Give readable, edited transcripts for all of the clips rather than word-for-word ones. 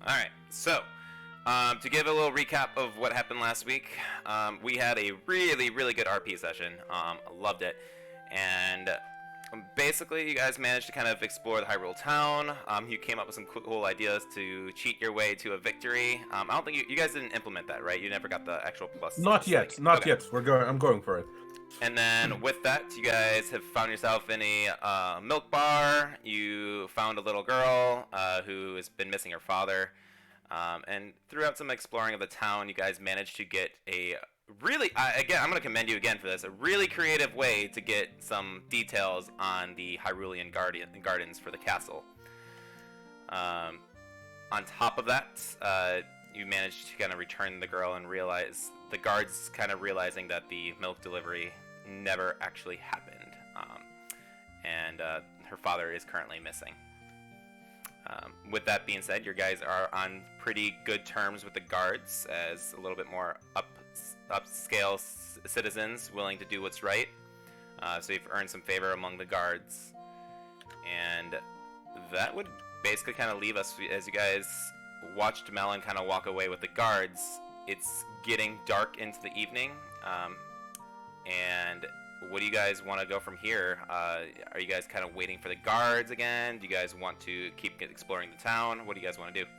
All right. So, to give a little recap of what happened last week, we had a really, really good RP session. Loved it, and basically, you guys managed to kind of explore the Hyrule town. You came up with some cool ideas to cheat your way to a victory. I don't think you guys didn't implement that, right? You never got the actual plus. Not yet. Not yet. I'm going for it. And then with that, you guys have found yourself in a milk bar. You found a little girl who has been missing her father. And throughout some exploring of the town, you guys managed to get a really, again, I'm going to commend you again for this, a really creative way to get some details on the Hyrulean gardens for the castle. On top of that, you managed to kind of return the girl and realize the guards kind of realizing that the milk delivery never actually happened, and her father is currently missing. With that being said, your guys are on pretty good terms with the guards as a little bit more upscale citizens willing to do what's right. So you've earned some favor among the guards, and that would basically kind of leave us as you guys watched Melon kind of walk away with the guards. It's getting dark into the evening, and what do you guys want to go from here? Are you guys kind of waiting for the guards again? Do you guys want to keep exploring the town? What do you guys want to do?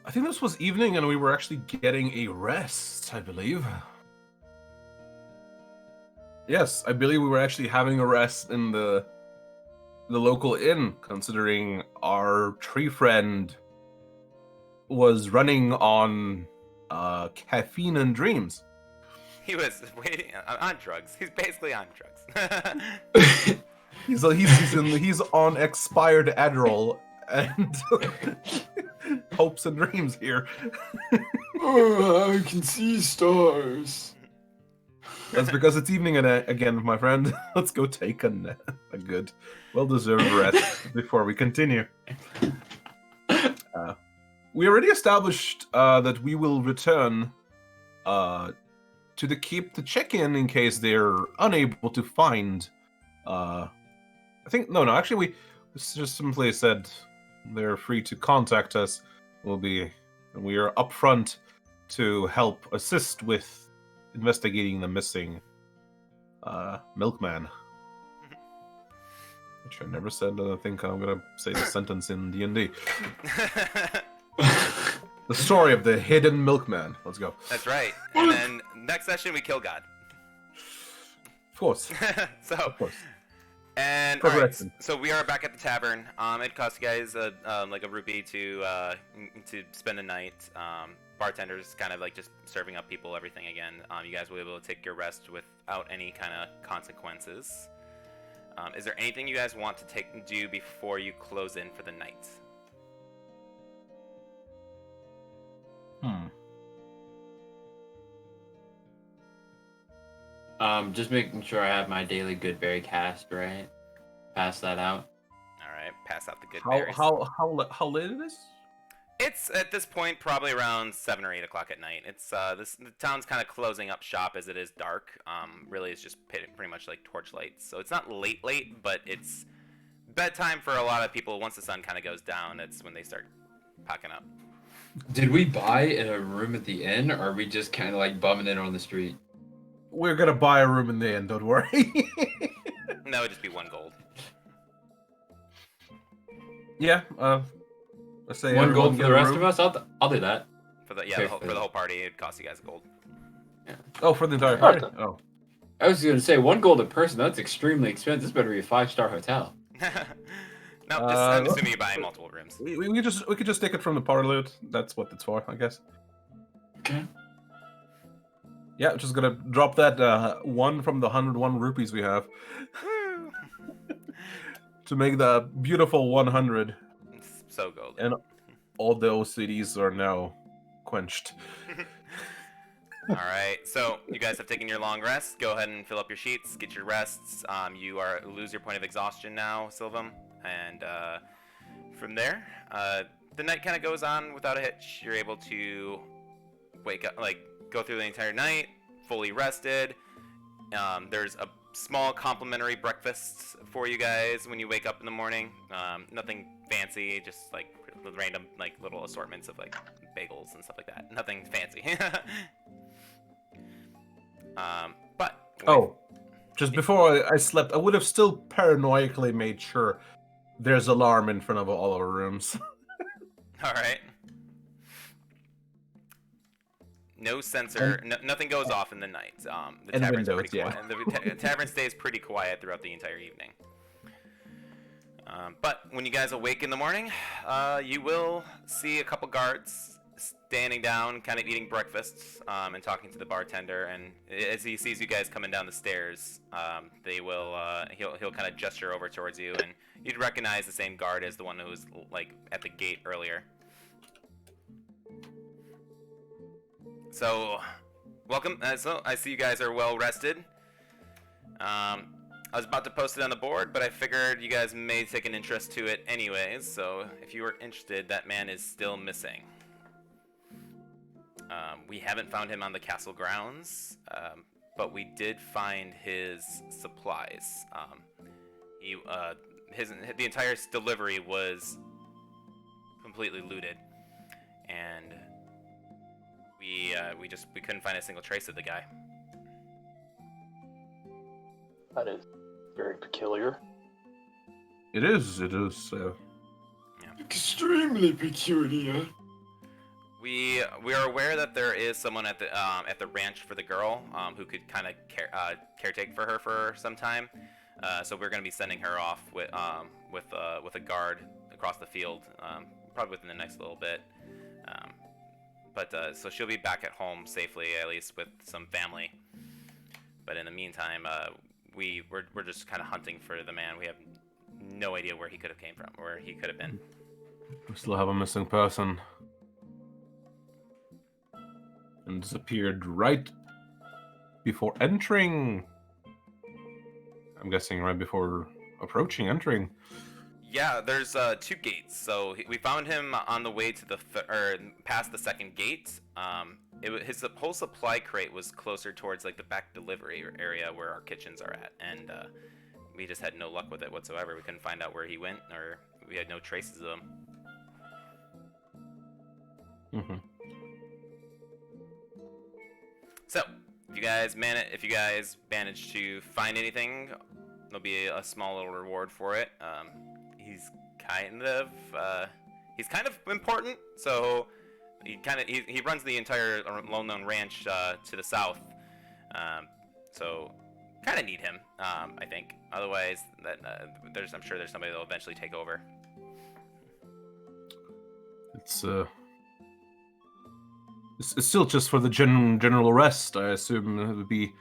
I think this was evening and we were actually getting a rest, I believe. Yes, I believe we were actually having a rest in the local inn, considering our tree friend was running on caffeine and dreams. He was waiting on drugs. He's basically on drugs. he's on expired Adderall and hopes and dreams here. Oh, I can see stars. That's because it's evening and again, my friend. Let's go take a good, well-deserved rest before we continue. We already established that we will return to the keep to check in case they're unable to find. I think actually we just simply said they're free to contact us. We are upfront to help assist with investigating the missing milkman. Which I never said. I think I'm gonna say the sentence in DnD. The story of the hidden milkman. Let's go. That's right. And then next session we kill God. Of course. Of course. And so we are back at the tavern. It cost you guys like a rupee to spend a night. Bartenders kind of like just serving up people, everything again. You guys will be able to take your rest without any kind of consequences. Is there anything you guys want to do before you close in for the night? Just making sure I have my daily good berry cast, right? Pass that out. All right, pass out the good berries. How late it is? It's at this point probably around 7 or 8 o'clock at night. It's the town's kind of closing up shop as it is dark. Really, it's just pretty much like torchlight. So it's not late, but it's bedtime for a lot of people. Once the sun kind of goes down, that's when they start packing up. Did we buy a room at the inn, or are we just kind of like bumming in on the street? We're gonna buy a room in the inn. Don't worry. No, it'd just be 1 gold. Yeah. Let's say 1 gold for the rest of us. I'll do that. For the whole party, it'd cost you guys a gold. Yeah. Oh, for the entire party. Oh. I was gonna say 1 gold a person. That's extremely expensive. This better be a 5-star hotel. No, I'm assuming you buy multiple rooms. We could just take it from the party loot. That's what it's for, I guess. Okay. Yeah, just gonna drop that 1 from the 101 rupees we have to make the beautiful 100. It's so golden. And all the OCDs are now quenched. All right, so you guys have taken your long rest. Go ahead and fill up your sheets, get your rests. You lose your point of exhaustion now, Sylvam, and from there, the night kind of goes on without a hitch. You're able to wake up, go through the entire night, fully rested. There's a small complimentary breakfasts for you guys when you wake up in the morning. Nothing fancy, just like random like little assortments of like bagels and stuff like that. Nothing fancy. But just before I slept, I would have still paranoidally made sure there's alarm in front of all our rooms. all right. No sensor. Nothing goes off in the night. The and tavern's windows, pretty quiet. The tavern stays pretty quiet throughout the entire evening. But when you guys awake in the morning, you will see a couple guards standing down, kind of eating breakfast, and talking to the bartender. And as he sees you guys coming down the stairs, they will he'll kind of gesture over towards you, and you'd recognize the same guard as the one who was like at the gate earlier. So, welcome. So I see you guys are well rested. I was about to post it on the board, but I figured you guys may take an interest to it anyways. So if you were interested, that man is still missing. We haven't found him on the castle grounds, but we did find his supplies. The entire delivery was completely looted, and we couldn't find a single trace of the guy. That is very peculiar. It is. Extremely peculiar. We are aware that there is someone at the ranch for the girl who could kind of caretake for her for some time. So we're going to be sending her off with a guard across the field, probably within the next little bit. So she'll be back at home safely, at least with some family. But in the meantime, we're just kind of hunting for the man. We have no idea where he could have came from, where he could have been. We still have a missing person. And disappeared right before entering. I'm guessing right before entering. Yeah, there's 2 gates. So we found him on the way to past the second gate. His whole supply crate was closer towards like the back delivery area where our kitchens are at, and we just had no luck with it whatsoever. We couldn't find out where he went, or we had no traces of him. Mm-hmm. So, if you guys manage to find anything, there'll be a small little reward for it. He's kind of important, so he runs the entire Lone Known Ranch to the south. So kind of need him, I think. Otherwise, I'm sure there's somebody that'll eventually take over. It's still just for the general rest. I assume it would be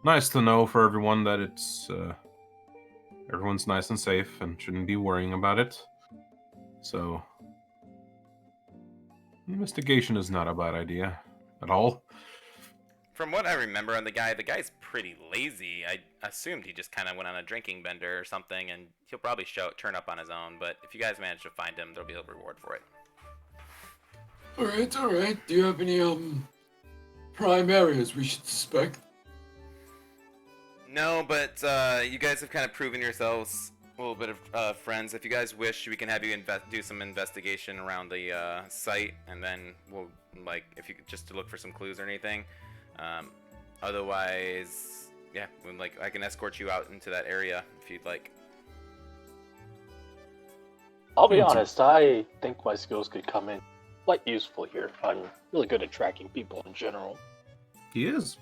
nice to know for everyone that everyone's nice and safe and shouldn't be worrying about it. So, investigation is not a bad idea at all. From what I remember on the guy's pretty lazy. I assumed he just kind of went on a drinking bender or something, and he'll probably turn up on his own. But if you guys manage to find him, there'll be a reward for it. All right. Do you have any prime areas we should suspect? No, but you guys have kind of proven yourselves a little bit of friends. If you guys wish, we can have you do some investigation around the site, and then we'll if you just to look for some clues or anything. Otherwise, yeah, I can escort you out into that area if you'd like. I'll be honest, I think my skills could come in quite useful here. I'm really good at tracking people in general. He is.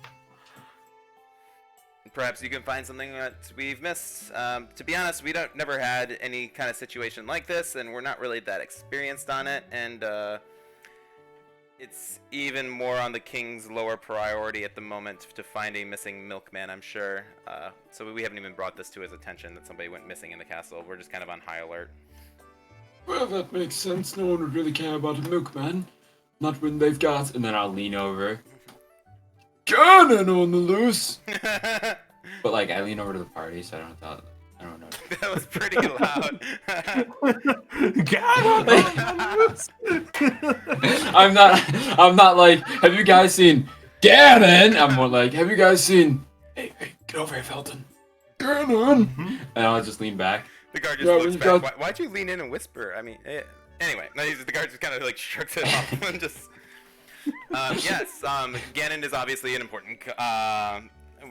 Perhaps you can find something that we've missed. To be honest, we never had any kind of situation like this, and we're not really that experienced on it, and it's even more on the king's lower priority at the moment to find a missing milkman, I'm sure. So we haven't even brought this to his attention that somebody went missing in the castle. We're just kind of on high alert. Well, that makes sense. No one would really care about a milkman. Not when they've got... And then I'll lean over. Cannon on the loose! But, I lean over to the party, so I don't know. That was pretty loud. I'm not like, have you guys seen Ganon? I'm more like, have you guys seen... Hey, get over here, Felton. Cannon! Mhm. And I'll just lean back. The guard just Yeah, looks when you back. got- Why'd you lean in and whisper? I mean, anyway, no, the guard just kind of like shrugs it off and just. Yes, Ganon is obviously an important.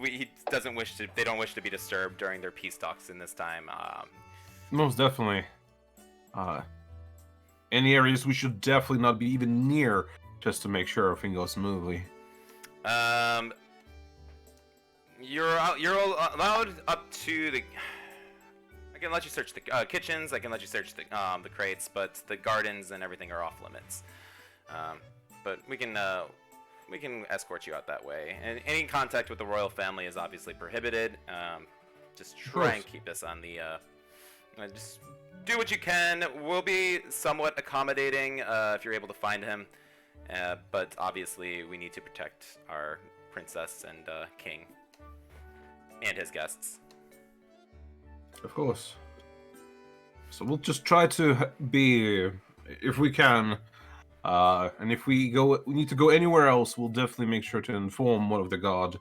He doesn't wish to. They don't wish to be disturbed during their peace talks in this time. Most definitely. Any areas we should definitely not be even near, just to make sure everything goes smoothly. You're allowed up to the. I can let you search the kitchens. I can let you search the crates, but the gardens and everything are off limits. But we can escort you out that way. And any contact with the royal family is obviously prohibited. Just try and keep this on the. Just do what you can. We'll be somewhat accommodating if you're able to find him. But obviously, we need to protect our princess and king and his guests. Of course. So we'll just try to be, if we can, and if we need to go anywhere else, we'll definitely make sure to inform one of the guard.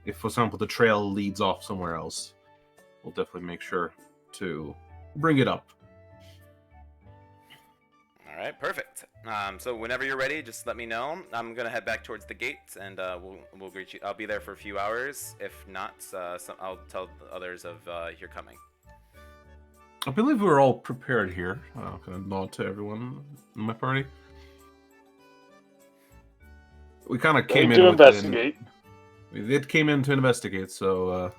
If, for example, the trail leads off somewhere else, we'll definitely make sure to bring it up. All right, perfect. So whenever you're ready, just let me know. I'm gonna head back towards the gate, and we'll greet you. I'll be there for a few hours. If not, I'll tell the others of you're coming. I believe we're all prepared here. Can I nod to everyone in my party? We kind of came Ready in to with investigate. It came in to investigate, so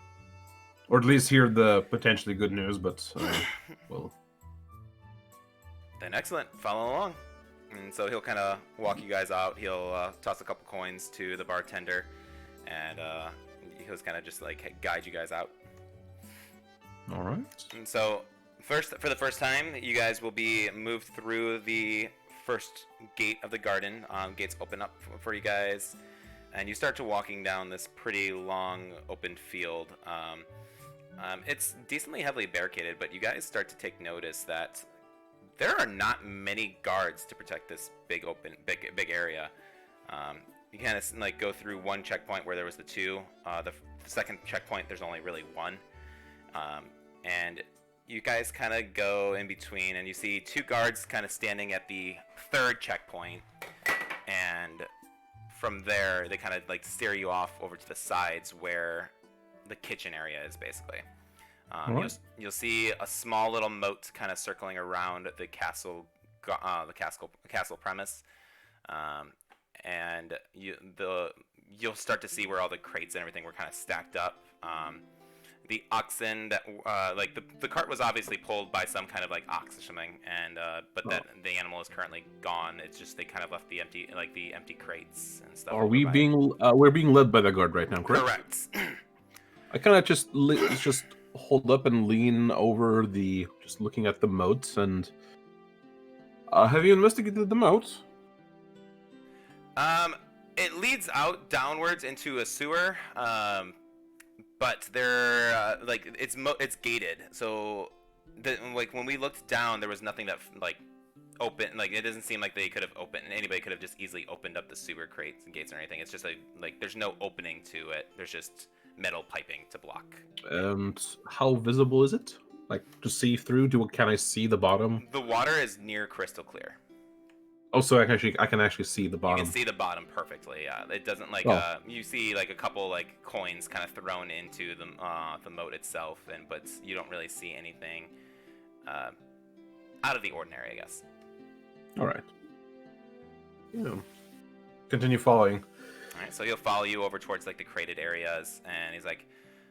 or at least hear the potentially good news. But well, Then excellent. Follow along. And so he'll kind of walk you guys out. He'll toss a couple coins to the bartender, and he'll kind of just like guide you guys out. all right. And so for the first time, you guys will be moved through the first gate of the garden. Gates open up for you guys, and you start to walking down this pretty long open field. It's decently heavily barricaded, but you guys start to take notice that there are not many guards to protect this big area. You kind of like go through one checkpoint where there was the two. The second checkpoint, there's only really one. And you guys kind of go in between, and you see two guards kind of standing at the third checkpoint. And from there, they kind of like steer you off over to the sides where the kitchen area is, basically. You'll see a small little moat kind of circling around the castle premise, and you'll start to see where all the crates and everything were kind of stacked up. The oxen that the cart was obviously pulled by some kind of like ox or something, and but that the animal is currently gone. It's just they kind of left the empty crates and stuff. Are we we're being led by the guard right now, correct? Correct. I kind of just hold up and lean over just looking at the moat. And have you investigated the moat? It leads out downwards into a sewer. But they're it's gated. So when we looked down, there was nothing that like open. Like it doesn't seem like they could have opened. Anybody could have just easily opened up the sewer crates and gates or anything. It's just like there's no opening to it. There's just metal piping to block. And how visible is it? Like to see through? Can I see the bottom? The water is near crystal clear. Oh, so I can actually see the bottom. You can see the bottom perfectly. Yeah, it doesn't you see like a couple like coins kind of thrown into the moat itself, but you don't really see anything out of the ordinary, I guess. All right. Yeah. Continue following. All right, so he'll follow you over towards like the crated areas, and he's like,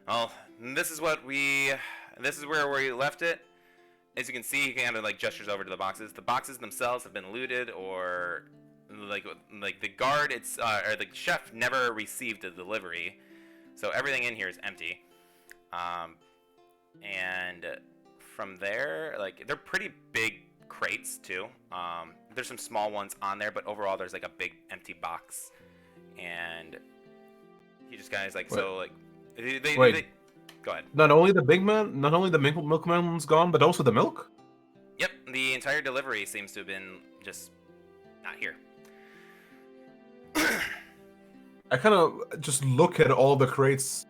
"Well, this is where we left it." As you can see, he kind of like gestures over to the boxes. The boxes themselves have been looted, or like the guard, or the chef never received a delivery, so everything in here is empty. And from there, like they're pretty big crates too. There's some small ones on there, but overall there's like a big empty box. And he just kind of is like, so like they go ahead. Not only the milkman's gone, but also the milk? Yep, the entire delivery seems to have been just not here. I kind of just look at all the crates.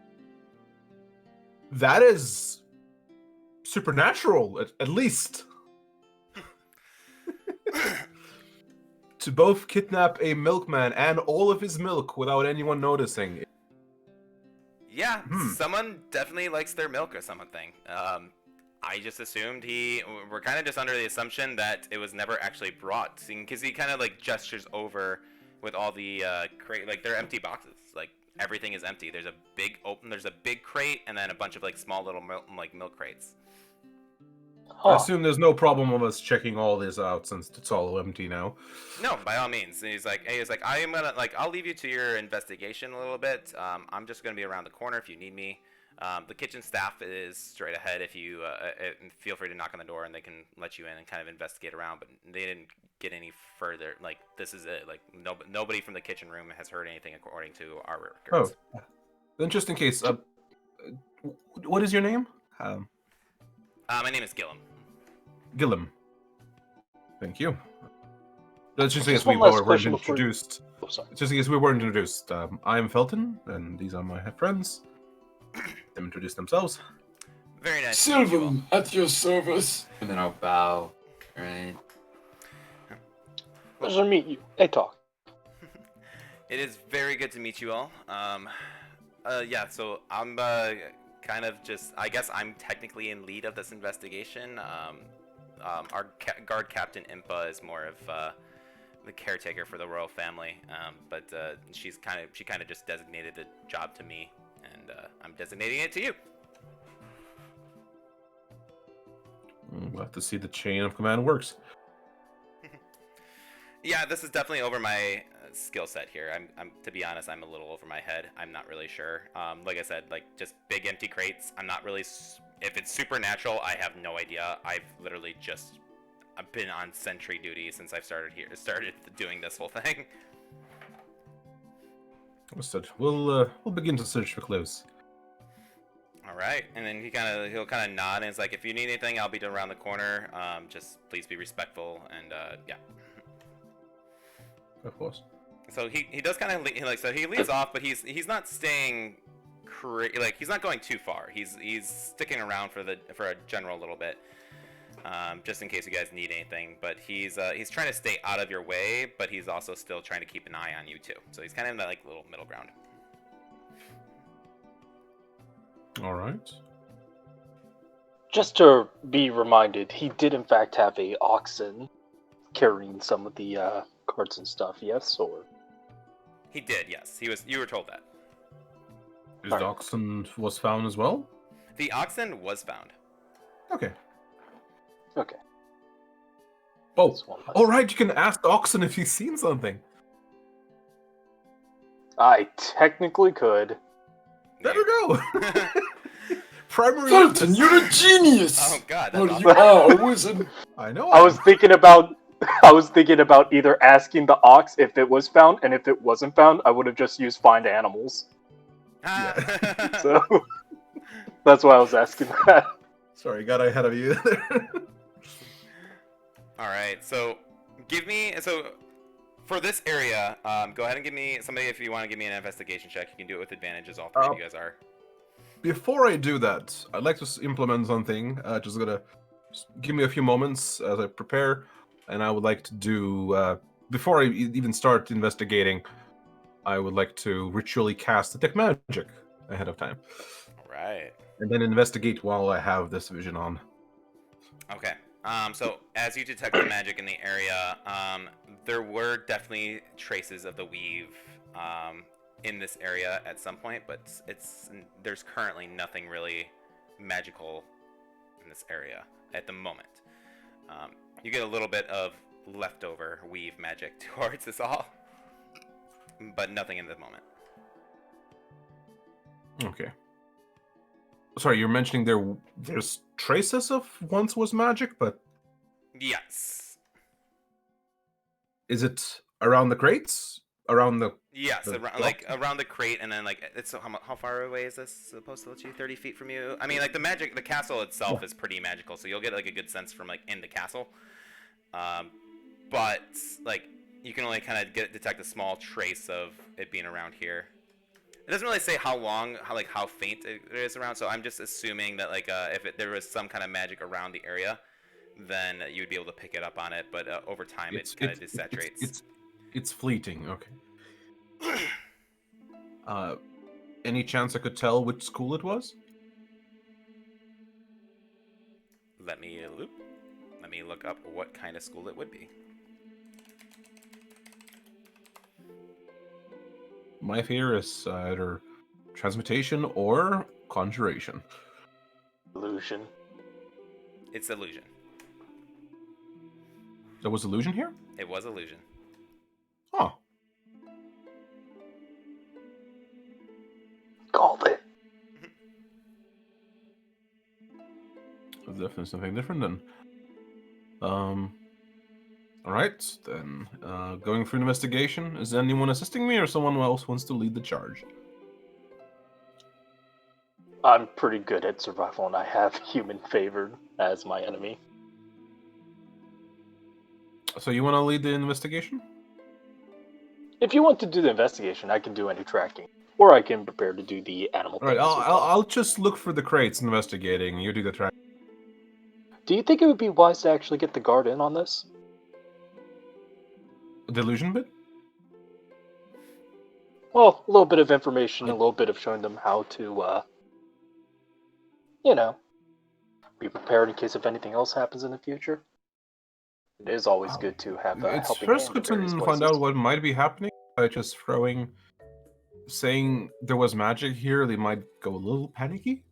That is supernatural, at least. To both kidnap a milkman and all of his milk without anyone noticing. Yeah, someone definitely likes their milk or something. I just assumed we're kind of just under the assumption that it was never actually brought, because he kind of like gestures over with all the crate, like they're empty boxes, like everything is empty. There's a big crate and then a bunch of like small little milk crates. I assume there's no problem with us checking all this out since it's all empty now. No, by all means. And he's like, I'll leave you to your investigation a little bit. I'm just gonna be around the corner if you need me. The kitchen staff is straight ahead. If you feel free to knock on the door and they can let you in and kind of investigate around. But they didn't get any further. Like this is it. Like nobody from the kitchen room has heard anything according to our records. Oh, then just in case, what is your name? My name is Gillum. Gillum. Thank you. Just in case Just we one last weren't question before- introduced. Oh, sorry. Just in case we weren't introduced, I'm Felton, and these are my friends. Them introduce themselves. Very nice. to meet you all. Sylvan, at your service. And then I'll bow. Right. Pleasure to meet you. Hey, talk. It is very good to meet you all. Yeah, so I'm kind of just, I guess I'm technically in lead of this investigation. Our guard captain Impa is more of the caretaker for the royal family, but she kind of just designated the job to me, and I'm designating it to you. We'll have to see the chain of command works. Yeah, this is definitely over my skill set here. I'm to be honest, I'm a little over my head. I'm not really sure. Like I said, like just big empty crates. I'm not really. If it's supernatural, I have no idea. I've been on sentry duty since I've started doing this whole thing. Understood. We'll begin to search for clues. All right, and then he'll kind of nod and it's like, if you need anything, I'll be around the corner. Just please be respectful and yeah. Of course. So he does kind of so he leads off, but he's not staying he's not going too far. He's sticking around for a general little bit, just in case you guys need anything. But he's trying to stay out of your way, but he's also still trying to keep an eye on you too. So he's kind of in that like little middle ground. All right. Just to be reminded, he did in fact have a oxen carrying some of the carts and stuff. Yes, or He did, yes. You were told that. His oxen was found as well? The oxen was found. Okay. okay. Oh, That's one less. all right. You can ask the oxen if he's seen something. I technically could. There we go. Primary. Felton, you're a genius! Oh god, Well, that's you awesome. are a wizard. I know. I was thinking about either asking the ox if it was found, and if it wasn't found, I would have just used find animals. So that's why I was asking that. Sorry, got ahead of you there. All right, so for this area, go ahead and give me somebody if you want to give me an investigation check. You can do it with advantages. All three of you guys are. Before I do that, I'd like to implement something. Just give me a few moments as I prepare, and I would like to do before I even start investigating. I would like to ritually cast detect magic ahead of time. All right. And then investigate while I have this vision on. Okay. So as you detect the magic in the area, there were definitely traces of the weave in this area at some point, but there's currently nothing really magical in this area at the moment. You get a little bit of leftover weave magic towards this all, but nothing in the moment. Okay. Sorry, you're mentioning there's traces of once was magic, but Yes. is it around the crates? Around the Yes, The around the crate, and then it's how far away is this supposed to let you? 30 feet from you? I mean, like the castle itself is pretty magical, so you'll get like a good sense from like in the castle. But like you can only kind of detect a small trace of it being around here. It doesn't really say how long, how faint it is around. So I'm just assuming that if there was some kind of magic around the area, then you would be able to pick it up on it. But over time, it kind of desaturates. It's fleeting. Okay. Any chance I could tell which school it was? Let me look up what kind of school it would be. My fear is either transmutation or conjuration. Illusion. It's illusion. There was illusion here? It was illusion. Oh. Called it. That's definitely something different then. Alright, then. Going through investigation. Is anyone assisting me or someone else wants to lead the charge? I'm pretty good at survival, and I have human favored as my enemy. So you want to lead the investigation? If you want to do the investigation, I can do any tracking, or I can prepare to do the animal. Alright, things as well. I'll just look for the crates investigating. You do the track. Do you think it would be wise to actually get the guard in on this? The illusion bit? Well, a little bit of information, a little bit of showing them how to, be prepared in case if anything else happens in the future. It is always good to have a It's helping first hand good in various to places. find out what might be happening by just saying there was magic here. They might go a little panicky.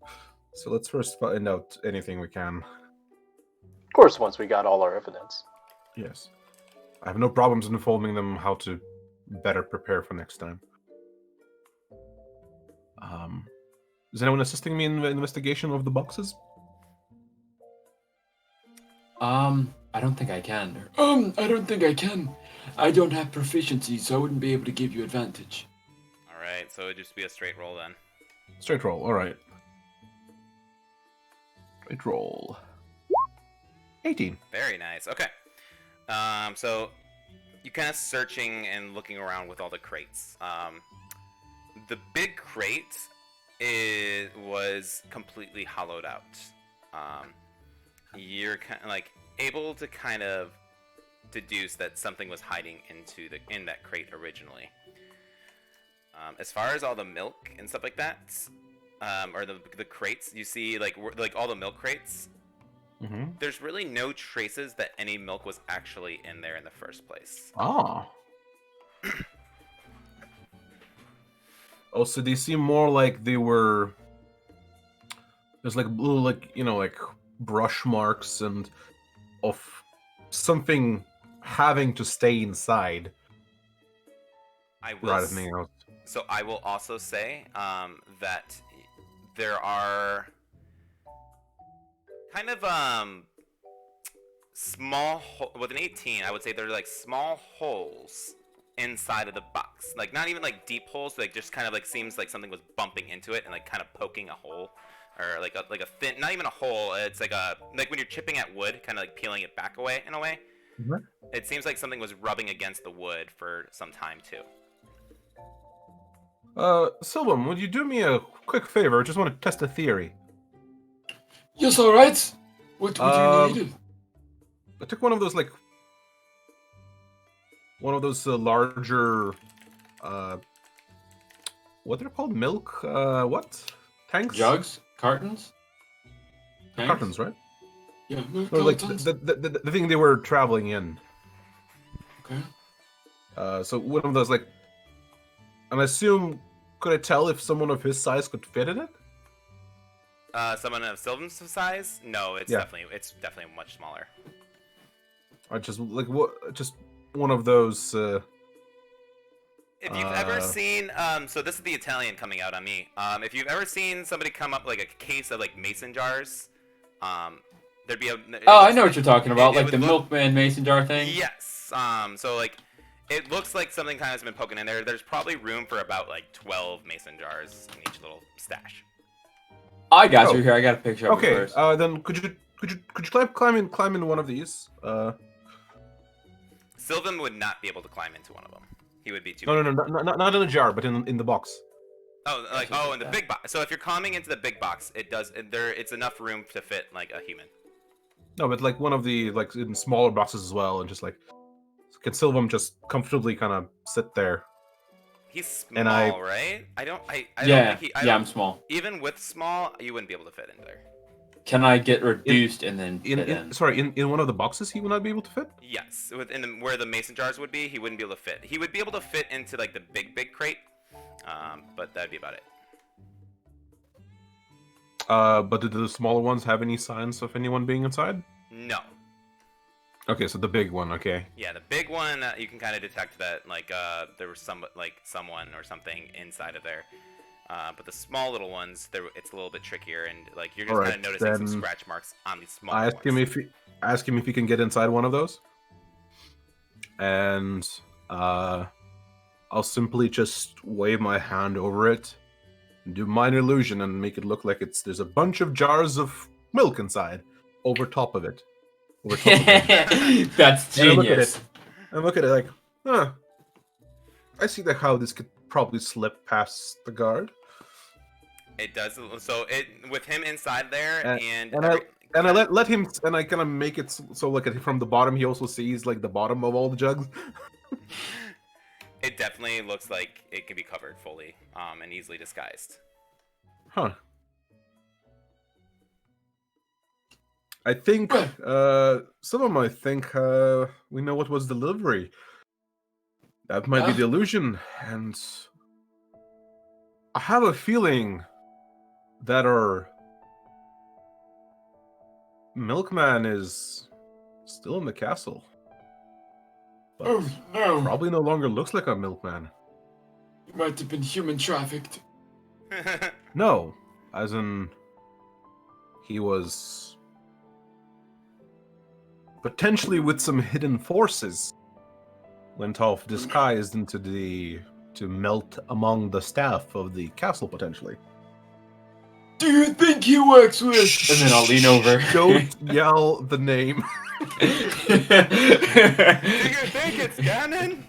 So let's first find out anything we can. Of course, once we got all our evidence. Yes. I have no problems informing them how to better prepare for next time. Is anyone assisting me in the investigation of the boxes? I don't think I can. I don't think I can. I don't have proficiency, so I wouldn't be able to give you advantage. Alright, so it'd just be a straight roll then. Straight roll, alright. Straight roll. 18. Very nice. Okay. So you kind of searching and looking around with all the crates. The big crate was completely hollowed out. You're kind of able to kind of deduce that something was hiding in that crate originally. As far as all the milk and stuff like that, or the crates, you see all the milk crates. Mm-hmm. There's really no traces that any milk was actually in there in the first place. Ah. Oh, so they seem more like they were. There's little brush marks and of something having to stay inside. I will. Rather than anything else. So I will also say that there are kind of small with an 18. I would say there are small holes inside of the box, not even deep holes, but just kind of seems like something was bumping into it and kind of poking a hole, or a thin, not even a hole. It's like when you're chipping at wood, kind of peeling it back away in a way. Mm-hmm. It seems like something was rubbing against the wood for some time too. Sylvan, would you do me a quick favor? I just want to test a theory. Yes, all right. What would you need? I took one of those larger, what they're called? Milk? What? Tanks? Jugs? Cartons? Tanks? Cartons, right? Yeah, milk Or cartons. the thing they were traveling in. Okay. So one of those and I assume, could I tell if someone of his size could fit in it? Someone of Sylvan's size? No, it's definitely much smaller. I just just one of those. If you've ever seen, so this is the Italian coming out on me. If you've ever seen somebody come up a case of mason jars, there'd be a. Oh, I know what you're talking about, the milkman mason jar thing. Yes. So it looks like something kind of has been poking in there. There's probably room for about 12 mason jars in each little stash. I got you here. I got a picture of it Okay. first. Then could you climb in one of these? Sylvan would not be able to climb into one of them. He would be too. No, not in the jar, but in the box. Oh, like in the big box. So if you're climbing into the big box, it's enough room to fit like a human. No, but like one of the like in smaller boxes as well, and just like can Sylvam just comfortably kind of sit there. He's small, And I- right? I don't Yeah, think I'm small. even with small, you wouldn't be able to fit in there. Can I get reduced and then fit in? Sorry, in one of the boxes he would not be able to fit? Yes, where the mason jars would be, he wouldn't be able to fit. He would be able to fit into like the big crate, but that'd be about it. But do the smaller ones have any signs of anyone being inside? No. Okay, so the big one, okay. Yeah, the big one you can kind of detect that like there was someone or something inside of there. But the small little ones, it's a little bit trickier, and like you're just kind of noticing some scratch marks on these small ones. Ask him if he can get inside one of those, and I'll simply just wave my hand over it, do minor illusion, and make it look like there's a bunch of jars of milk inside, over top of it. That's genius. I look at it like, huh. I see how this could probably slip past the guard. It does. So with him inside there, I let him, and I kind of make it so like from the bottom he also sees like the bottom of all the jugs. It definitely looks like it can be covered fully, and easily disguised. Huh. I think some of them. I think we know what was the delivery. That might be the illusion, and I have a feeling that our milkman is still in the castle. But Oh no! probably no longer looks like a milkman. He might have been human trafficked. No, as in he was potentially with some hidden forces. Went off disguised to melt among the staff of the castle potentially. Do you think he works with? And then I'll lean over. Don't yell the name. Do you think it's canon?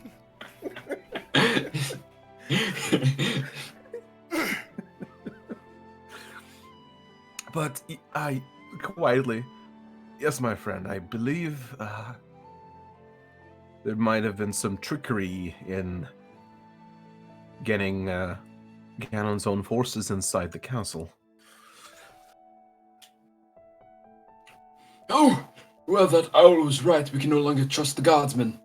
But I quietly, yes, my friend, I believe there might have been some trickery in getting Ganon's own forces inside the castle. Oh, well, that owl was right. We can no longer trust the guardsmen.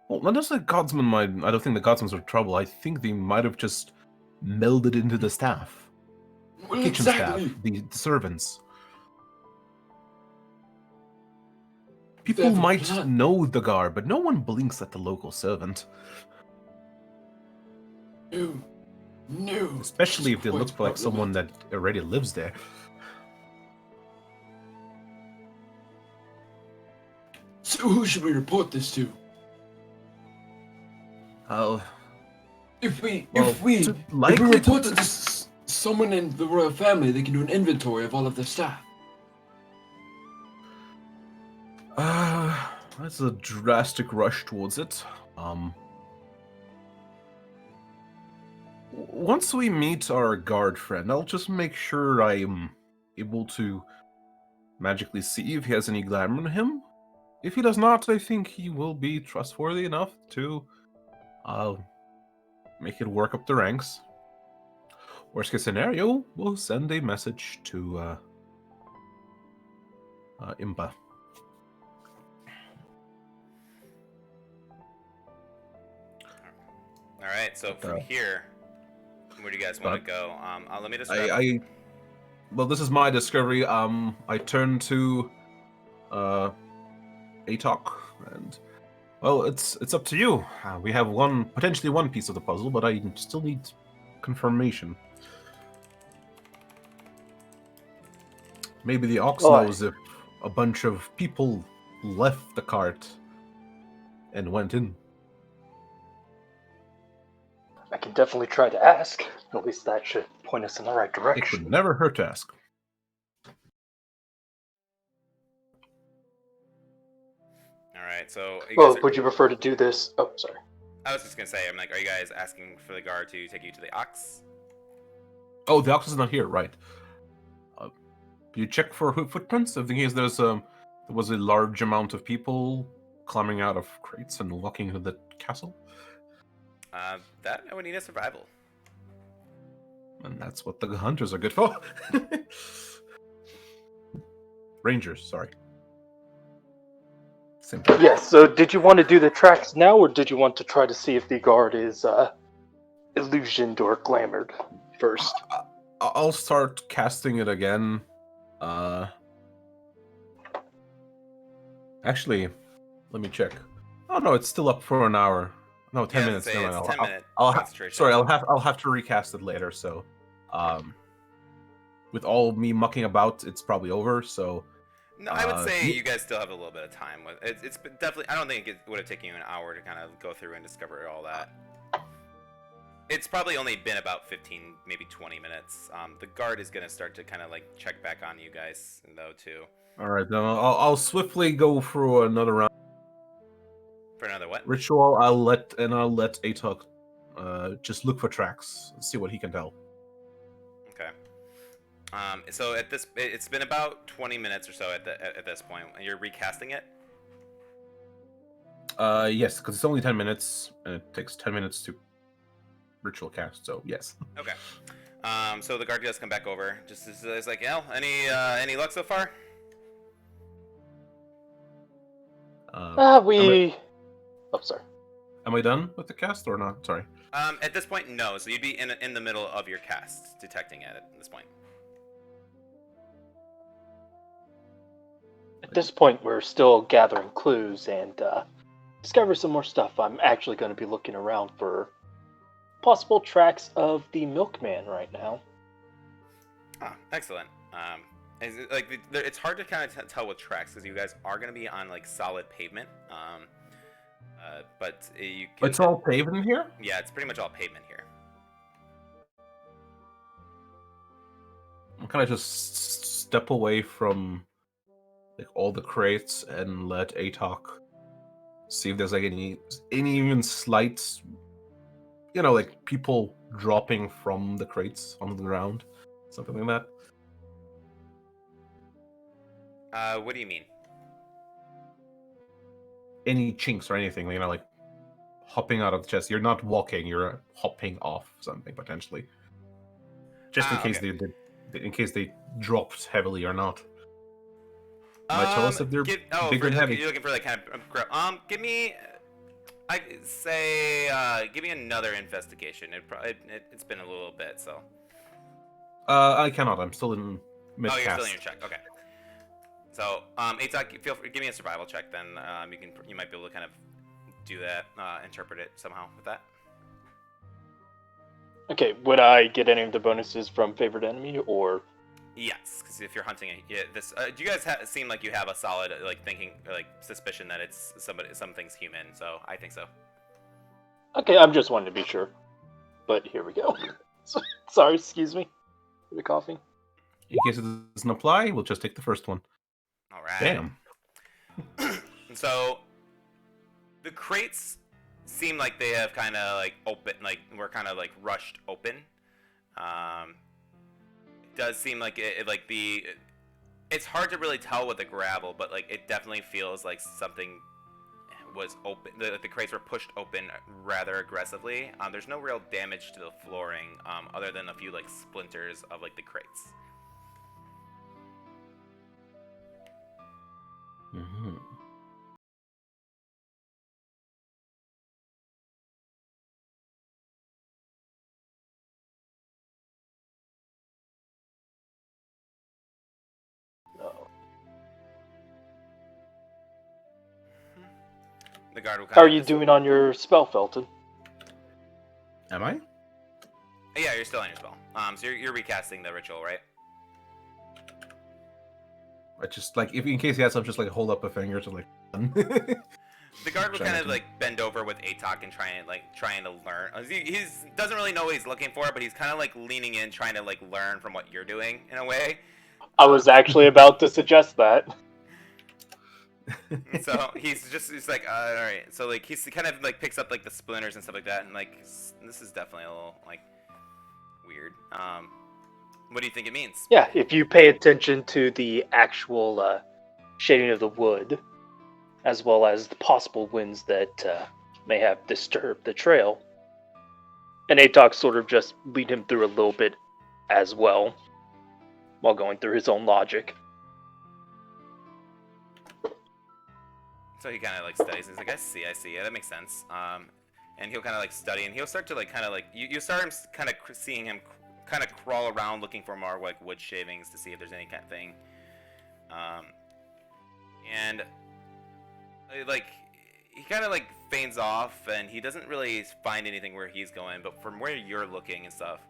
Well, not just the guardsmen might. I don't think the guardsmen are trouble. I think they might have just melded into the staff, Well, kitchen exactly. staff, the servants. They People have a might plan. know the guard, but no one blinks at the local servant. No, no. Especially if they Quite look like someone that already lives there. So who should we report this to? If we report it to someone in the royal family, they can do an inventory of all of their staff. That's a drastic rush towards it. Once we meet our guard friend, I'll just make sure I am able to magically see if he has any glamour in him. If he does not, I think he will be trustworthy enough to make it work up the ranks. Worst case scenario, we'll send a message to Impa. All right, so from here, where do you guys want to go? Let me just. Well, this is my discovery. I turn to Atok, and well, it's up to you. We have potentially one piece of the puzzle, but I still need confirmation. Maybe the ox knows if a bunch of people left the cart and went in. I can definitely try to ask. At least that should point us in the right It direction. could never hurt to ask. All right, so. Well, would you prefer to do this? Oh, sorry. I was just gonna say, I'm like, are you guys asking for the guard to take you to the ox? Oh, the ox is not here, right? You check for footprints. In case there was a large amount of people climbing out of crates and walking into the castle. That I would need a survival. And that's what the hunters are good for. Rangers, sorry. Simple. Yes, so did you want to do the tracks now, or did you want to try to see if the guard is illusioned or glamored first? I'll start casting it again. Actually, let me check. Oh no, it's still up for an hour. No, 10 minutes. Say No, it's no, 10-minute concentration. sorry, I'll have to recast it later. So, with all me mucking about, it's probably over. So, No, I would say you guys still have a little bit of time. It's definitely. I don't think it would have taken you an hour to kind of go through and discover all that. It's probably only been about 15, maybe 20 minutes. The guard is gonna start to kind of like check back on you guys though too. all right, then I'll swiftly go through another round. For another what? Ritual. I'll let Atok just look for tracks, see what he can tell. Okay. So it's been about 20 minutes or so at this point. You're recasting it. Yes, because it's only 10 minutes, and it takes 10 minutes to ritual cast. So yes. Okay. So the guard does come back over. Just is like, any luck so far? Oh, sorry. Am I done with the cast or not? Sorry. At this point, no. So you'd be in the middle of your cast, detecting it at this point. At this point, we're still gathering clues and discover some more stuff. I'm actually going to be looking around for possible tracks of the milkman right now. Ah, excellent. It's hard to kind of tell with tracks because you guys are going to be on like solid pavement. But you can, It's all paved in here? Yeah, it's pretty much all pavement here. I'm kind of just step away from like all the crates and let Atok see if there's like any even slight, like people dropping from the crates onto the ground, something like that. What do you mean? Any chinks or anything, like hopping out of the chest. You're not walking; you're hopping off something potentially, just in case they dropped heavily or not. Might tell us if they're big and heavy. You're looking for like kind of give me. I say give me another investigation. It's been a little bit, so. I cannot. I'm still in mid cast. Oh, you're still in your check. Okay. So, Atok, give me a survival check. Then you might be able to kind of do that, interpret it somehow with that. Okay. Would I get any of the bonuses from favored enemy or? Yes, because if you're hunting this, do you guys seem like you have a solid suspicion that it's something's human? So I think so. Okay, I'm just wanting to be sure. But here we go. Sorry, excuse me for the coughing. In case it doesn't apply, we'll just take the first one. All right. Damn. So the crates seem like they have kind of like open, like we're kind of like rushed open. It does seem like it's hard to really tell with the gravel, but like it definitely feels like something was open. The crates were pushed open rather aggressively. There's no real damage to the flooring, other than a few like splinters of like the crates. Mm-hmm. No. The guard will How are you doing on your spell, Felton? Am I? Yeah, you're still on your spell. So you're recasting the ritual, right? I just like, if in case he has some, just like hold up a finger to like. The guard will kind of like bend over with Atok and trying to learn. He doesn't really know what he's looking for, but he's kind of like leaning in, trying to like learn from what you're doing in a way. I was actually about to suggest that. So he's like, all right. So like he's kind of like picks up like the splinters and stuff like that, and like this is definitely a little like weird. What do you think it means? Yeah, if you pay attention to the actual shading of the wood, as well as the possible winds that may have disturbed the trail, and Atok sort of just lead him through a little bit as well, while going through his own logic. So he kind of like studies. He's like, I see. Yeah, that makes sense. And he'll kind of like study, and he'll start to like kind of like you start him kind of seeing him kind of crawl around looking for more like wood shavings to see if there's any kind of thing. And like he kind of like feigns off, and he doesn't really find anything where he's going. But from where you're looking and stuff,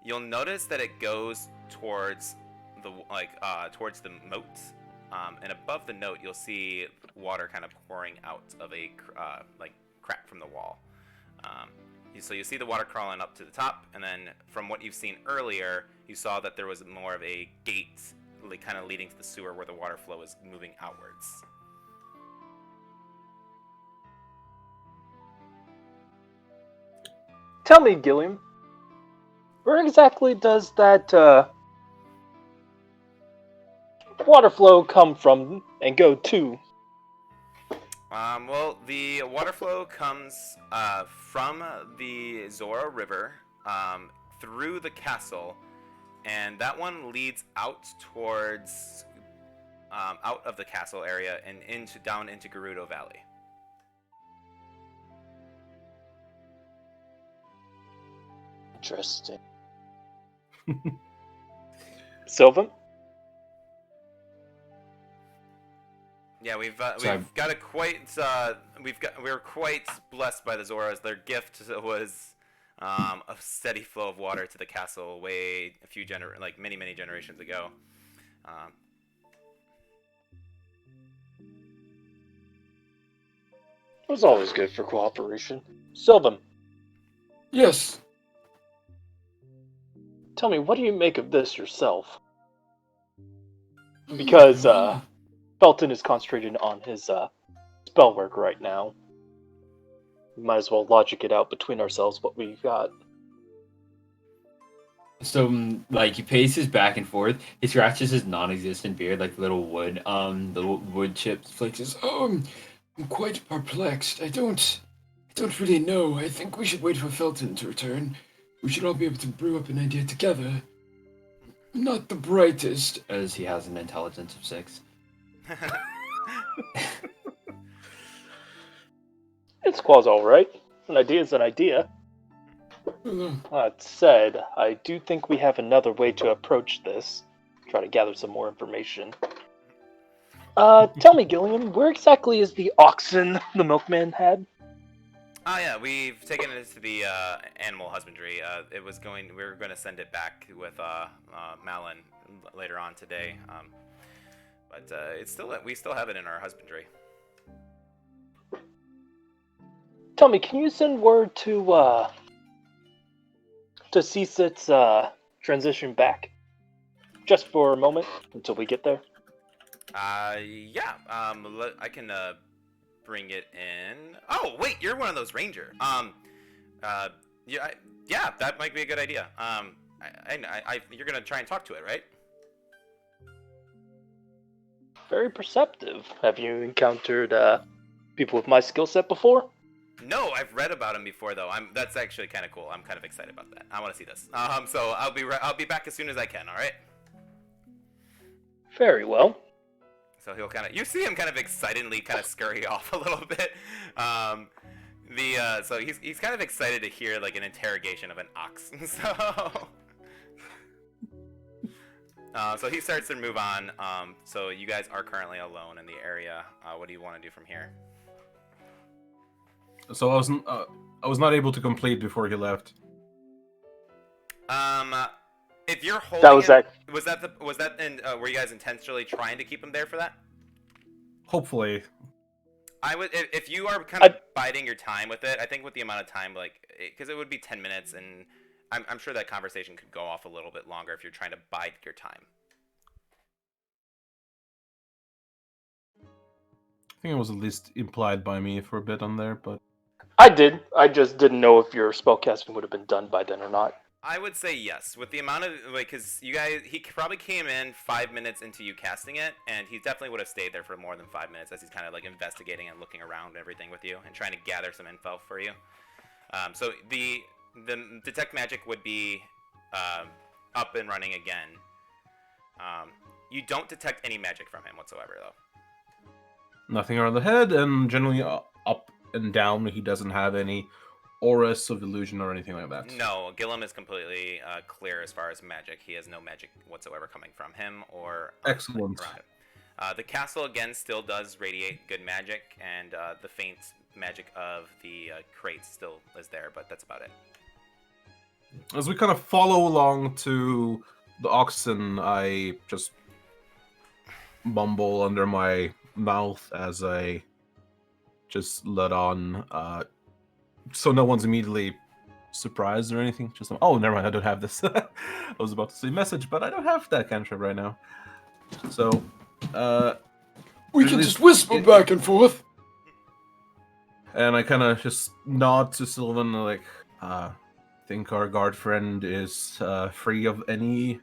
you'll notice that it goes towards the towards the moat. And above the note, you'll see water kind of pouring out of a like crack from the wall. So you see the water crawling up to the top, and then from what you've seen earlier, you saw that there was more of a gate, like kind of leading to the sewer where the water flow is moving outwards. Tell me, Gilliam, where exactly does that water flow come from and go to? Well, the water flow comes from the Zora River through the castle, and that one leads out towards out of the castle area and down into Gerudo Valley. Interesting. Sylvan? Yeah, we've got a quite we're quite blessed by the Zoras. Their gift was a steady flow of water to the castle many generations ago. It was always good for cooperation. Sylvan, Yes. tell me, what do you make of this yourself? Because Felton is concentrated on his spell work right now. We might as well logic it out between ourselves what we've got. So, like, he paces back and forth. He scratches his non-existent beard, like little wood, the wood chips. Flexes. I'm quite perplexed. I don't really know. I think we should wait for Felton to return. We should all be able to brew up an idea together. I'm not the brightest, as he has an intelligence of 6. It's quite alright. An idea's an idea. That said, I do think we have another way to approach this. Try to gather some more information. Tell me, Gilliam, where exactly is the oxen the milkman had? Oh yeah, we've taken it to the animal husbandry. We were going to send it back with Malin later on today, but we still have it in our husbandry. Tell me, can you send word to cease its transition back, just for a moment until we get there? Yeah. I can bring it in. Oh wait, you're one of those ranger. Yeah, that might be a good idea. You're gonna try and talk to it, right? Very perceptive. Have you encountered people with my skill set before? No, I've read about him before though. That's actually kind of cool. I'm kind of excited about that. I want to see this. So I'll be back as soon as I can. All right. Very well. So you see him kind of excitedly kind of scurry off a little bit. So he's kind of excited to hear like an interrogation of an ox. So he starts to move on. So you guys are currently alone in the area. What do you want to do from here? So I was not able to complete before he left. If you're holding That was him, that. were you guys intentionally trying to keep him there for that? Hopefully. I would, if you are kind of biding your time with it. I think with the amount of time, because it would be 10 minutes, and I'm sure that conversation could go off a little bit longer if you're trying to bide your time. think it was at least implied by me for a bit on there, but I did. I just didn't know if your spellcasting would have been done by then or not. I would say yes, with the amount of because you guys, he probably came in 5 minutes into you casting it, and he definitely would have stayed there for more than 5 minutes as he's kind of like investigating and looking around and everything with you and trying to gather some info for you. So the detect magic would be up and running again. You don't detect any magic from him whatsoever, though. nothing around the head, and generally up and down. He doesn't have any auras of illusion or anything like that. No, Gillum is completely clear as far as magic. He has no magic whatsoever coming from him or Excellent. around him. The castle again still does radiate good magic, and the faint magic of the crates still is there, but that's about it. As we kind of follow along to the oxen, I just mumble under my mouth as I just let on, so no one's immediately surprised or anything. Just, oh, never mind, I don't have this. I was about to say message, but I don't have that cantrip right now. So, We can just whisper back and forth. and I kind of just nod to Sylvan, like, think our guard friend is free of any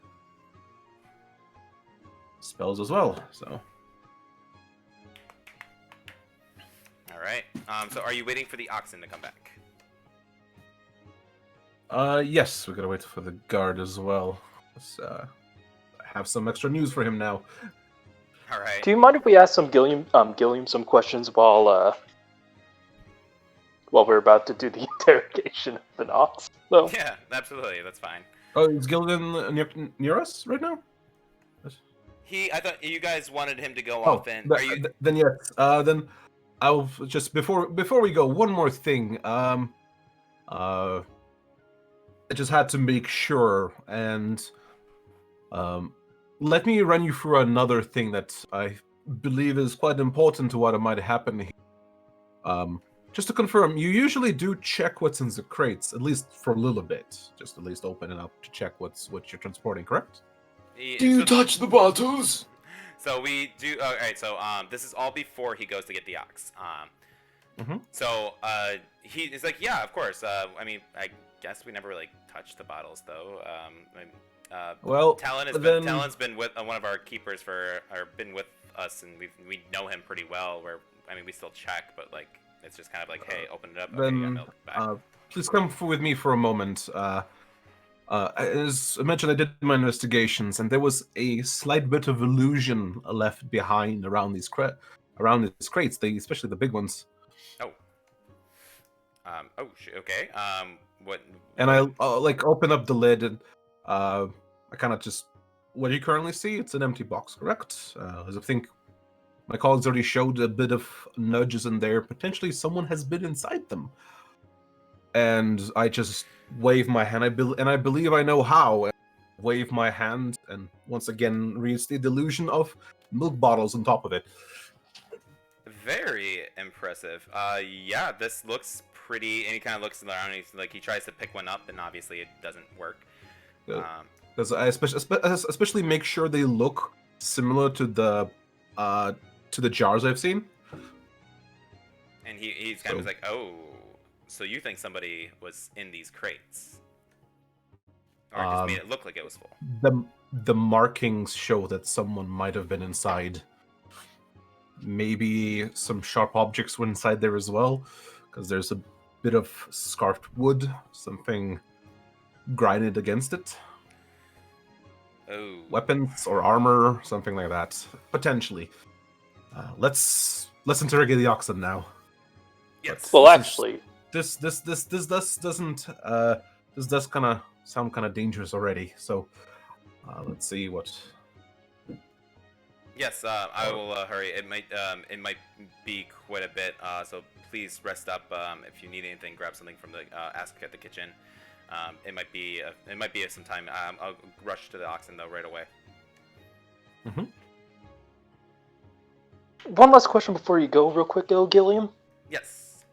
spells as well, so. All right. So are you waiting for the oxen to come back? Yes, we gotta wait for the guard as well. Let's have some extra news for him now. All right. Do you mind if we ask Gilliam some questions while we're about to do the interrogation of the Nox? No. Yeah, absolutely. That's fine. Oh, is Gilligan near us right now? I thought you guys wanted him to go Oh, off and. Are you? then yes. Then I'll just before we go, one more thing. I just had to make sure, and let me run you through another thing that I believe is quite important to what might happen here. Just to confirm, you usually do check what's in the crates, at least for a little bit. Just at least open it up to check what you're transporting, correct? Do you touch the bottles? So we do. All right. So this is all before he goes to get the ox. So he's like, yeah, of course. I mean, I guess we never really touched the bottles though. Well, Talon's been with one of our keepers been with us, and we know him pretty well. We still check, but like it's just kind of like, hey, open it up. Okay, you got milk back. Please come with me for a moment. As I mentioned, I did my investigations, and there was a slight bit of illusion left behind around these crates, especially the big ones. Oh. Okay. What? And I like open up the lid, and I kind of just what you currently see. It's an empty box, correct? As I think my colleagues already showed a bit of nudges in there. Potentially, someone has been inside them. And I just wave my hand. I believe I know how. And wave my hand, and once again reinstate the illusion of milk bottles on top of it. Very impressive. Yeah, this looks pretty. And he kind of looks around. And he tries to pick one up, and obviously it doesn't work. Because I especially make sure they look similar to the jars I've seen. And he's kind of like, oh, so you think somebody was in these crates, or just made it look like it was full? The markings show that someone might have been inside. Maybe some sharp objects were inside there as well, because there's a bit of scarfed wood, something grinded against it. Oh. Weapons or armor, something like that, potentially. Let's interrogate the oxen now. Yes. Well, actually, this does kind of sound kind of dangerous already. So let's see what. Yes, I will hurry. It might be quite a bit. So please rest up. If you need anything, grab something from the ask at the kitchen. It might be some time. I'll rush to the oxen though right away. Mm-hmm. One last question before you go, real quick, Gilliam. Yes.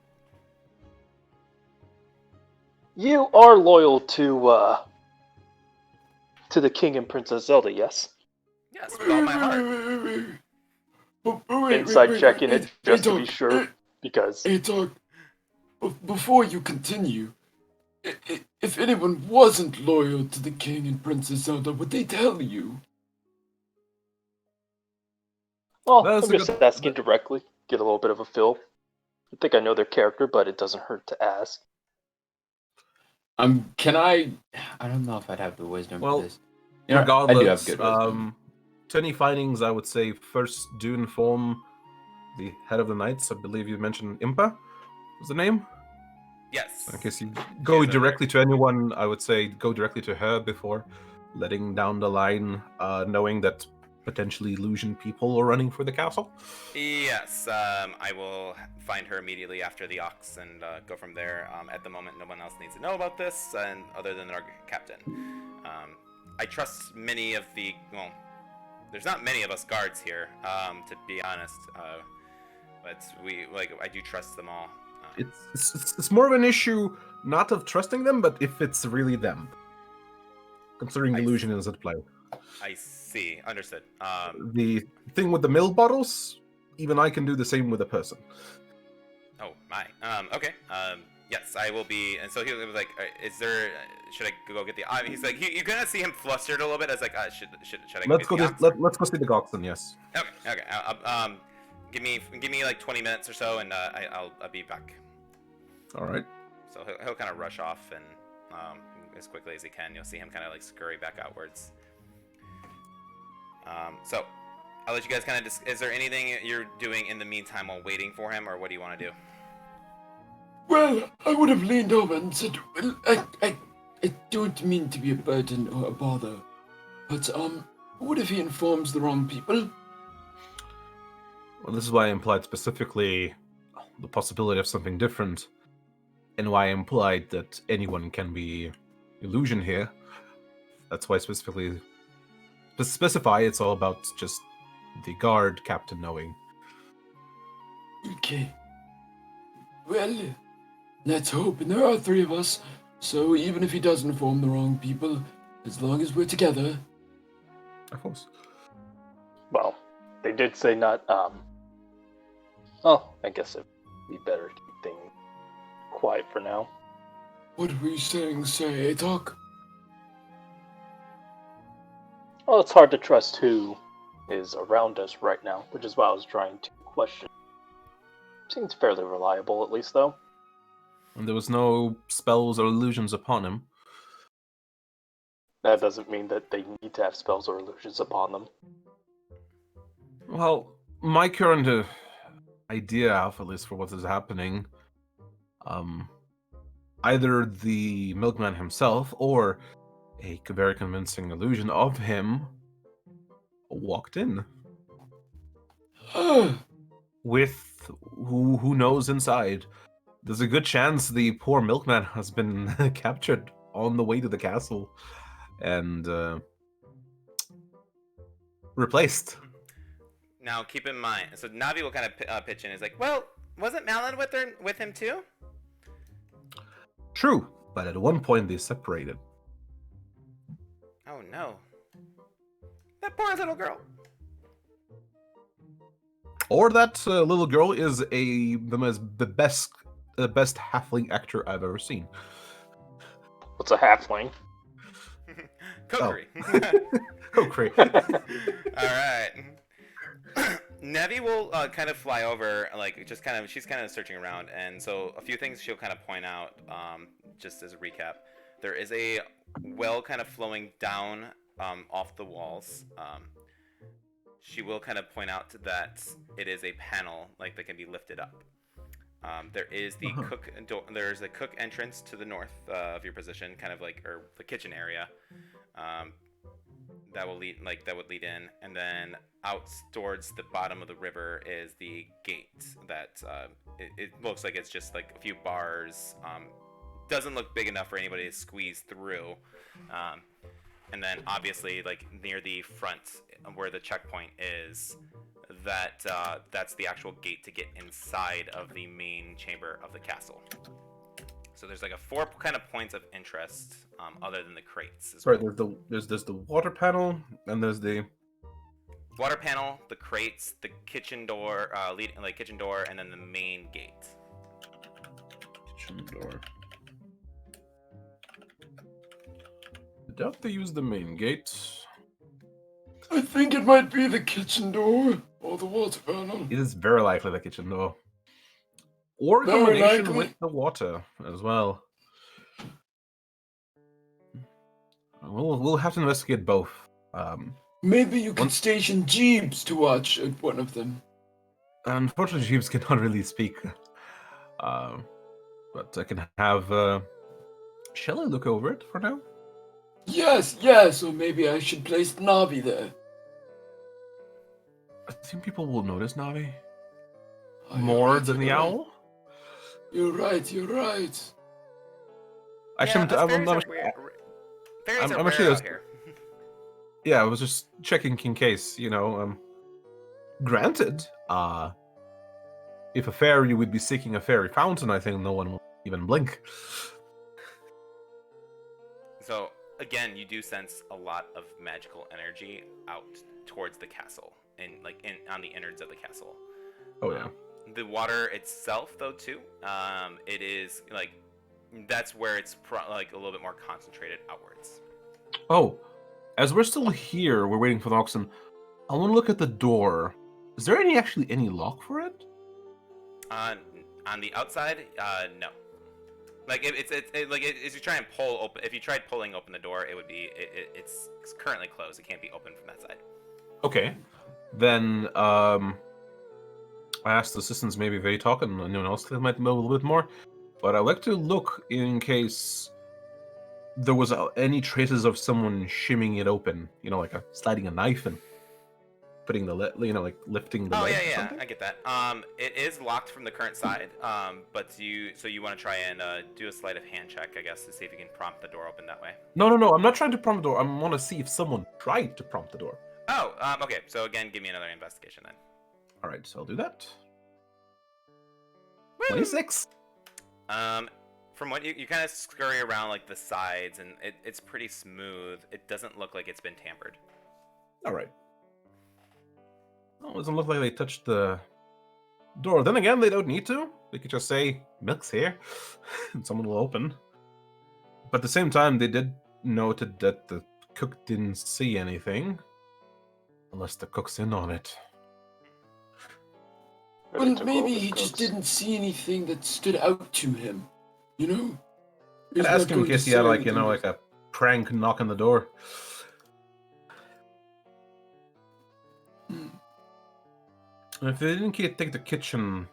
You are loyal to the King and Princess Zelda, yes? Yes, with all my heart. inside checking it just to be Doc, sure, because Hey, Doc, before you continue, if anyone wasn't loyal to the king and Princess Zelda, would they tell you? well, That's I'm a just good- asking directly, get a little bit of a feel. I think I know their character, but it doesn't hurt to ask. Can I don't know if I'd have the wisdom Well, for this. You know, regardless, I do have good wisdom. to any findings, I would say first do inform the head of the knights. I believe you mentioned Impa was the name. Yes. In case you She go is over directly to anyone, I would say go directly to her before letting down the line, knowing that potentially illusion people are running for the castle. Yes, I will find her immediately after the Ox and go from there. At the moment, no one else needs to know about this, and other than our captain. I trust many of the there's not many of us guards here, to be honest. But I do trust them all. It's more of an issue not of trusting them, but if it's really them, considering illusion is at play. I see. Understood. The thing with the milk bottles, even I can do the same with a person. Oh my. Okay. Yes, I will be. And so he was like, "Is there? Should I go get the?" He's like, "You gonna see him flustered a little bit?" I was like, "Should I Let's go go. get the ox?" Let's go see the Goxon. Yes. Okay. Give me like 20 minutes or so, and I'll be back. All right. So he'll kind of rush off, and as quickly as he can, you'll see him kind of like scurry back outwards. So I'll let you guys kind of. Is there anything you're doing in the meantime while waiting for him, or what do you want to do? Well, I would have leaned over and said, well, I don't mean to be a burden or a bother, but what if he informs the wrong people? Well, this is why I implied specifically the possibility of something different, and why I implied that anyone can be illusion here. That's why specifically specify it's all about just the guard captain knowing. Okay. Well, let's hope. And there are 3 of us, so even if he does inform the wrong people, as long as we're together. Of course. Well, they did say not, oh, I guess it'd be better to keep things quiet for now. What were you saying, say, Doc? Well, it's hard to trust who is around us right now, which is why I was trying to question. Seems fairly reliable, at least, though. And there was no spells or illusions upon him. That doesn't mean that they need to have spells or illusions upon them. Well, my current idea, at least for what is happening, either the milkman himself or a very convincing illusion of him walked in with who knows inside. There's a good chance the poor milkman has been captured on the way to the castle and replaced. Now, keep in mind. So Navi will kind of pitch in. He's like, "Well, wasn't Malin with him too?" True, but at one point they separated. Oh no. That poor little girl. Or that little girl is the best halfling actor I've ever seen. What's a halfling? Cookery. Oh, great. All right. Nevi will kind of fly over, like she's kind of searching around, and so a few things she'll kind of point out, just as a recap. There is a well kind of flowing down off the walls. She will kind of point out that it is a panel like that can be lifted up. There is the there's a cook entrance to the north of your position, kind of like, or the kitchen area. That would lead in, and then out towards the bottom of the river is the gate that it looks like it's just like a few bars. Doesn't look big enough for anybody to squeeze through. And then obviously, like near the front where the checkpoint is, that's the actual gate to get inside of the main chamber of the castle. So there's like 4 kind of points of interest, other than the crates. Right, there's the water panel, and there's the Water panel, the crates, the kitchen door, kitchen door, and then the main gate. Kitchen door. I doubt they use the main gate. I think it might be the kitchen door or the water panel. It is very likely the kitchen door. Or a Very combination likely. with the water as well. We'll have to investigate both. Maybe you could station Jeeves to watch at one of them. Unfortunately, Jeeves cannot really speak. But I can have Shelley look over it for now. Yes, yes, or maybe I should place Navi there. I think people will notice Navi Oh, you're more right, than the you're right. owl. You're right, you're right. Actually, yeah, I'm not. Fairies are I'm rare actually out just- here. Yeah, I was just checking in case, Granted, if a fairy would be seeking a fairy fountain, I think no one will even blink. So again, you do sense a lot of magical energy out towards the castle, and on the innards of the castle. Oh yeah. The water itself, though, too, it is that's where it's a little bit more concentrated outwards. Oh, as we're still here, we're waiting for the oxen. I want to look at the door. Is there actually any lock for it? On the outside, no. If you try and pull open, if you tried pulling open the door, it would be it's currently closed. It can't be opened from that side. Okay, then I asked the assistants maybe if they talk and anyone else might know a little bit more. But I'd like to look in case there was any traces of someone shimming it open. Like sliding a knife and putting the lifting the Oh lid yeah, or yeah, something. I get that. It is locked from the current side. But you want to try and do a sleight of hand check, I guess, to see if you can prompt the door open that way. No. I'm not trying to prompt the door. I want to see if someone tried to prompt the door. Oh, okay. So again, give me another investigation then. All right, so I'll do that. Woo! 26. From what you kind of scurry around the sides, and it's pretty smooth. It doesn't look like it's been tampered. All right. Well, it doesn't look like they touched the door. Then again, they don't need to. They could just say, "Milk's here," and someone will open. But at the same time, they did noted that the cook didn't see anything, unless the cook's in on it. Well, to maybe call he the just cooks. didn't see anything that stood out to him. You know? You He's could ask not him in going to case he had say anything like a prank knock on the door. Hmm. If they didn't take the kitchen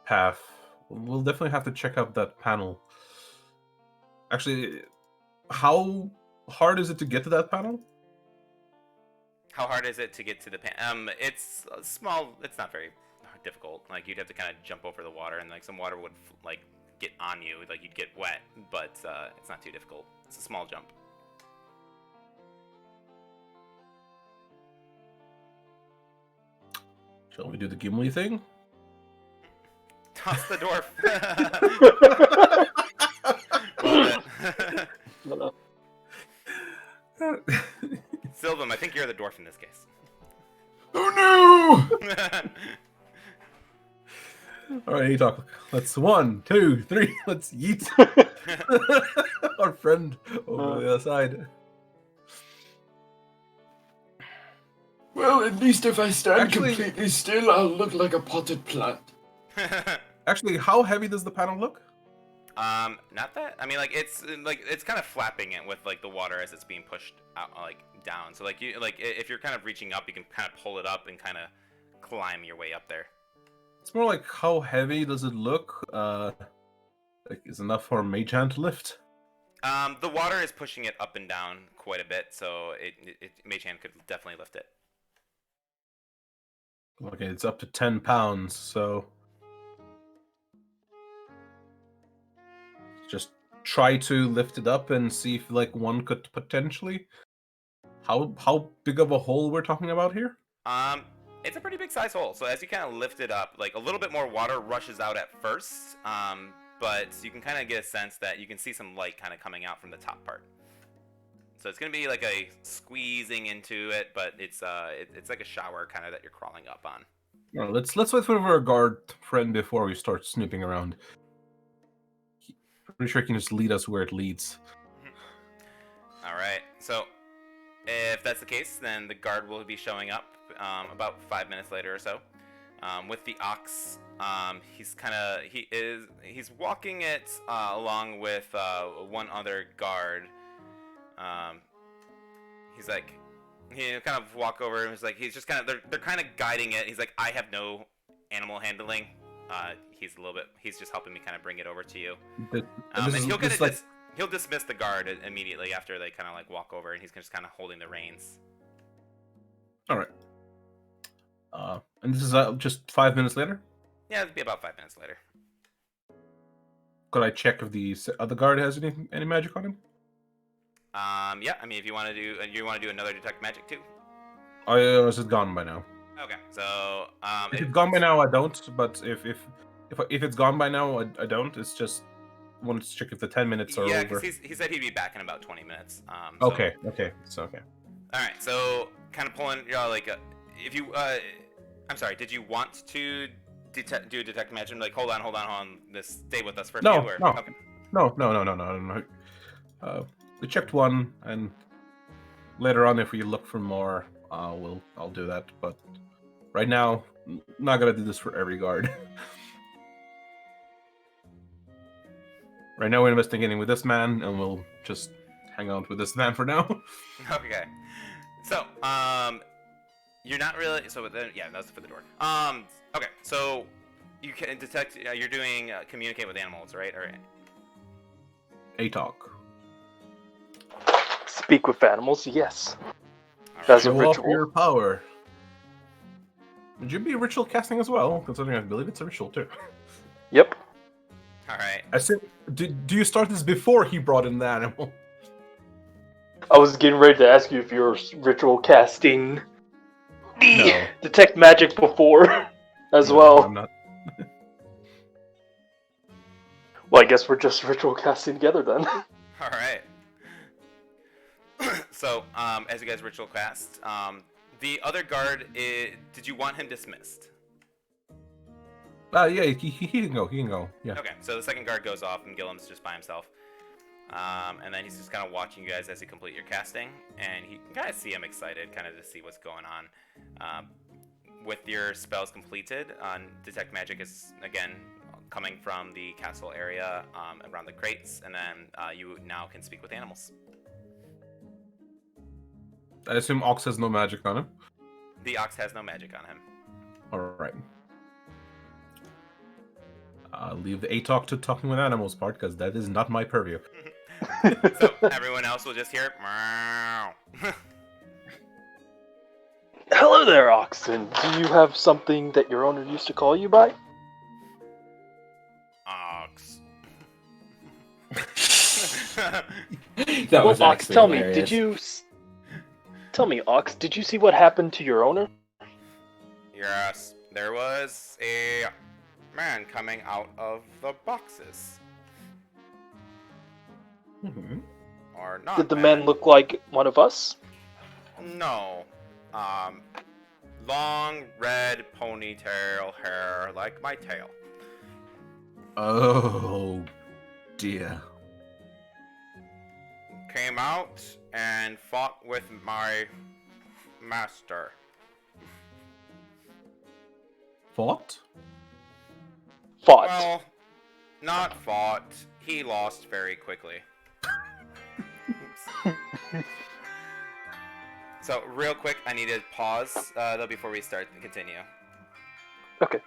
path, we'll definitely have to check out that panel. Actually, how hard is it to get to that panel? How hard is it to get to the pan? It's small. It's not very difficult. You'd have to kind of jump over the water, and some water would get on you. You'd get wet, but it's not too difficult. It's a small jump. Shall we do the Gimli thing? Toss the dwarf. Love it. Sylvam, I think you're the dwarf in this case. Oh no! All right, talk. Let's 1, 2, 3. Let's yeet our friend over the other side. Well, at least if I stand Actually- completely still, I'll look like a potted plant. Actually, how heavy does the panel look? Not that. I mean, it's kind of flapping it with the water as it's being pushed out, down. So if you're kind of reaching up, you can kind of pull it up and kind of climb your way up there. It's more like how heavy does it look? Is enough for a mage hand to lift? The water is pushing it up and down quite a bit, so Mage Hand could definitely lift it. Okay, it's up to 10 pounds, so just try to lift it up and see if one could potentially. How big of a hole we're talking about here? It's a pretty big size hole. So as you kind of lift it up, a little bit more water rushes out at first, but you can kind of get a sense that you can see some light kind of coming out from the top part. So it's gonna be like a squeezing into it, but it's like a shower kind of that you're crawling up on. No, let's wait for our guard friend before we start snooping around. Pretty sure he can just lead us where it leads. All right. So if that's the case, then the guard will be showing up about 5 minutes later or so. With the ox, he's walking it along with one other guard. He's like, he kind of walk over and he's just kind of they're kind of guiding it. He's like, I have no animal handling. He's just helping me kind of bring it over to you. And he'll dismiss the guard immediately after they kind of like walk over, and he's just kind of holding the reins. All right. And this is just 5 minutes later? Yeah, it'll be about 5 minutes later. Could I check if the other guard has any magic on him? Yeah, I mean, if you want to do another detect magic too. Oh, is it gone by now? Okay, so if it's gone by now, I don't. But if it's gone by now, I don't. It's just wanted to check if the 10 minutes are yeah, over. because he said he'd be back in about 20 minutes. Okay, so okay. All right, so kind of pulling, if you, I'm sorry, did you want to do a detect magic? Like, hold on, stay with us for a few. Okay. No. We checked one, and later on, if we look for more, I'll do that. But right now, not gonna do this for every guard. Right now, we're investigating with this man, and we'll just hang out with this man for now. Okay. So, you're not really. So then, yeah, that's for the door. Okay. So you can detect. You're doing communicate with animals, right? All right. A talk. Speak with animals, yes. All That's right. a Show off ritual. your power. Would you be ritual casting as well? Considering I believe it's a ritual too. Yep. All right. I said, do you start this before he brought in the animal? I was getting ready to ask you if you're ritual casting No. detect magic before as No, well. I'm not. Well, I guess we're just ritual casting together then. All right. So, as you guys ritual cast, the other guard, did you want him dismissed? Yeah, he can go. He can go. Yeah. Okay, so the second guard goes off, and Gilliam's just by himself. And then he's just kind of watching you guys as you complete your casting, and you can kind of see him excited, kind of to see what's going on. With your spells completed, Detect Magic is, again, coming from the castle area around the crates, and then you now can speak with animals. I assume Ox has no magic on him. The ox has no magic on him. Alright. Leave the A-talk to talking with animals part, because that is not my purview. So everyone else will just hear meow. Hello there, Oxen. Do you have something that your owner used to call you by? Ox. That was Ox, actually tell me, hilarious. Tell me, Ox, did you see what happened to your owner? Yes, there was a man coming out of the boxes. Mm-hmm. Or not. Did the man look like one of us? No. Long red ponytail hair like my tail. Oh, dear. Came out and fought with my master. Fought? Fought. Well, not fought. He lost very quickly. Oops. So, real quick, I need to pause though before we start and continue. Okay.